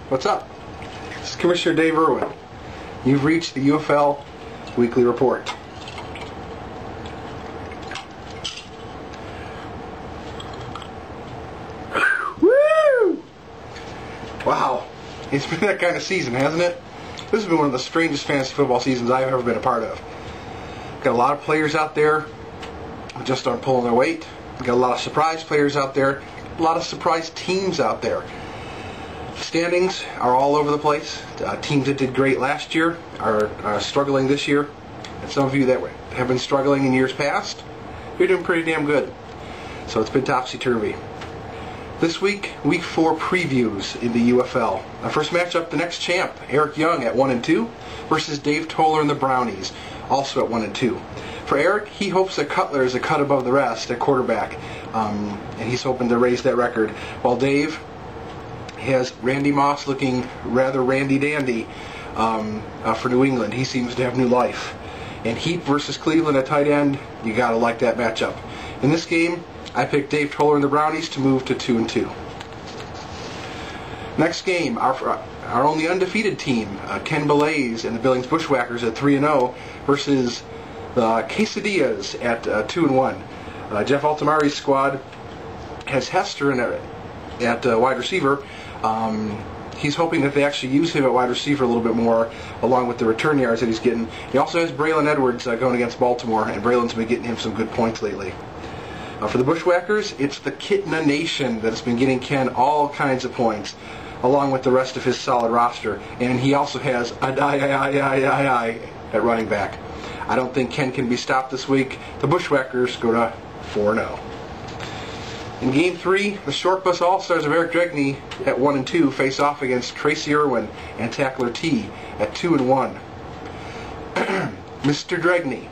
What's up? This is Commissioner Dave Uhrin. You've reached the UFL Weekly Report. Woo! Wow, it's been that kind of season, hasn't it? This has been one of the strangest fantasy football seasons I've ever been a part of. Got a lot of players out there who just aren't pulling their weight. Got a lot of surprise players out there. A lot of surprise teams out there. Standings are all over the place. Teams that did great last year are struggling this year. And some of you that have been struggling in years past, you're doing pretty damn good. So it's been topsy-turvy. This week, Week 4 previews in the UFL. Our first matchup, the next champ, Eric Young at 1-2 versus Dave Toller and the Brownies, also at 1-2. For Eric, he hopes that Cutler is a cut above the rest at quarterback, and he's hoping to raise that record. While Dave has Randy Moss looking rather randy-dandy for New England. He seems to have new life. And Heat versus Cleveland at tight end, you gotta like that matchup. In this game, I picked Dave Toller and the Brownies to move to 2-2. Next game, our only undefeated team, Ken Belays and the Billings Bushwhackers at 3-0 versus the Quesadillas at 2-1. Jeff Altamari's squad has Hester at wide receiver. He's hoping that they actually use him at wide receiver a little bit more, along with the return yards that he's getting. He also has Braylon Edwards going against Baltimore, and Braylon's been getting him some good points lately. For the Bushwhackers, it's the Kitna Nation that has been getting Ken all kinds of points, along with the rest of his solid roster. And he also has I at running back. I don't think Ken can be stopped this week. The Bushwhackers go to 4-0. In Game 3, the Short Bus All-Stars of Eric Dregney at 1-2 face off against Tracy Irwin and Tackler T at 2-1. Mr. Dregney,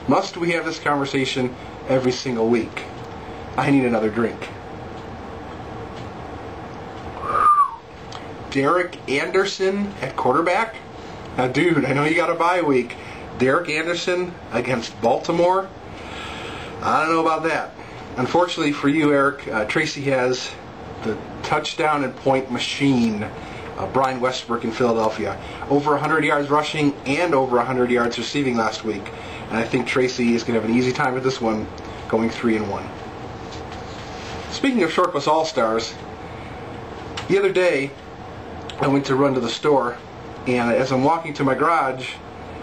must we have this conversation every single week? I need another drink. Derek Anderson at quarterback? Now, dude, I know you got a bye week. Derek Anderson against Baltimore? I don't know about that. Unfortunately for you, Eric, Tracy has the touchdown and point machine, Brian Westbrook in Philadelphia. Over 100 yards rushing and over 100 yards receiving last week. And I think Tracy is going to have an easy time with this one, going 3-1. Speaking of Short Bus All-Stars, the other day I went to run to the store, and as I'm walking to my garage,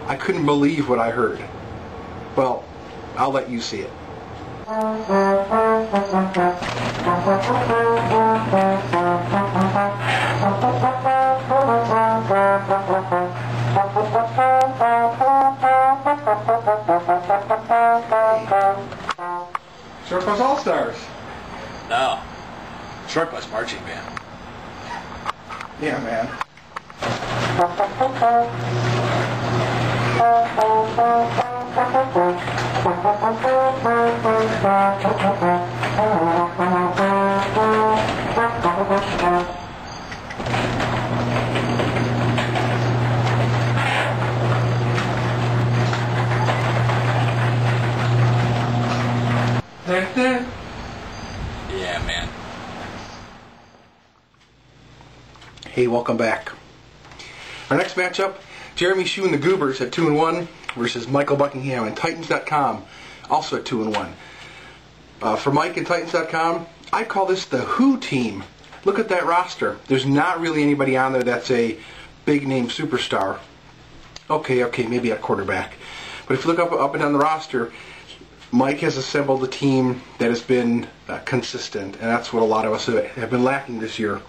I couldn't believe what I heard. Well, I'll let you see it. Short Bus All-Stars. No. Short Bus Marching Band. Yeah, man. Yeah, man. Hey, welcome back. Our next matchup, Jeremy Shue and the Goobers at 2-1 versus Michael Buckingham and Titans.com, also at 2-1. For Mike and Titans.com, I call this the Who team. Look at that roster. There's not really anybody on there that's a big-name superstar. Okay, maybe at quarterback. But if you look up and down the roster, Mike has assembled a team that has been consistent, and that's what a lot of us have been lacking this year.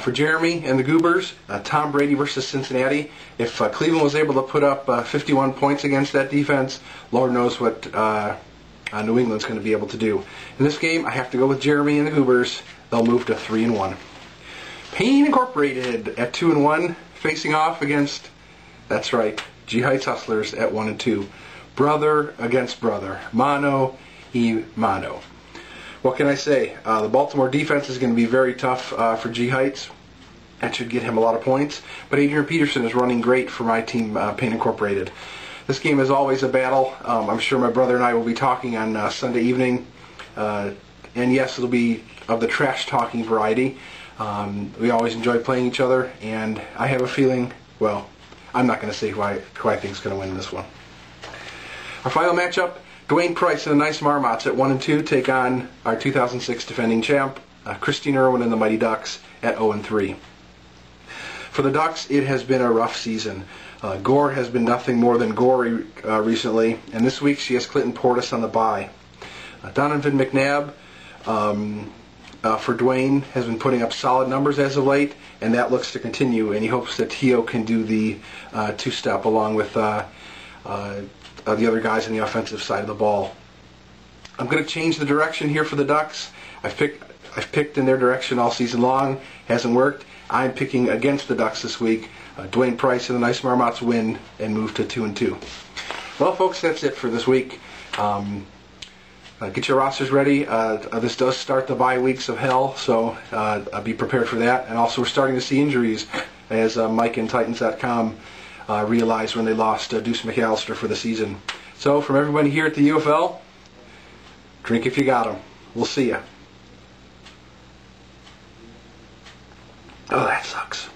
For Jeremy and the Goobers, Tom Brady versus Cincinnati. If Cleveland was able to put up 51 points against that defense, Lord knows what New England's going to be able to do. In this game, I have to go with Jeremy and the Goobers. They'll move to 3-1. Payne Incorporated at 2-1, facing off against, that's right, G Heights Hustlers at 1-2. Brother against brother. Mano y mano. What can I say? The Baltimore defense is going to be very tough for G Heights. That should get him a lot of points. But Adrian Peterson is running great for my team, Payne Incorporated. This game is always a battle. I'm sure my brother and I will be talking on Sunday evening. And yes, it'll be of the trash-talking variety. We always enjoy playing each other, and I have a feeling, well, I'm not going to say who I think is going to win this one. Our final matchup, Dwayne Price and the Nice Marmots at 1 and 2 take on our 2006 defending champ, Christine Irwin and the Mighty Ducks at 0 and 3. For the Ducks, it has been a rough season. Gore has been nothing more than gory recently, and this week she has Clinton Portis on the bye. Donovan McNabb for Dwayne has been putting up solid numbers as of late, and that looks to continue, and he hopes that Tio can do the two-step along with the other guys on the offensive side of the ball. I'm going to change the direction here for the Ducks. I've picked in their direction all season long. Hasn't worked. I'm picking against the Ducks this week. Dwayne Price and the Nice Marmots win and move to 2 and 2. Well, folks, that's it for this week. Get your rosters ready. This does start the bye weeks of hell, so be prepared for that. And also, we're starting to see injuries, as Mike and Titans.com realized when they lost Deuce McAllister for the season. So, from everybody here at the UFL, drink if you got 'em. We'll see ya. Oh, that sucks.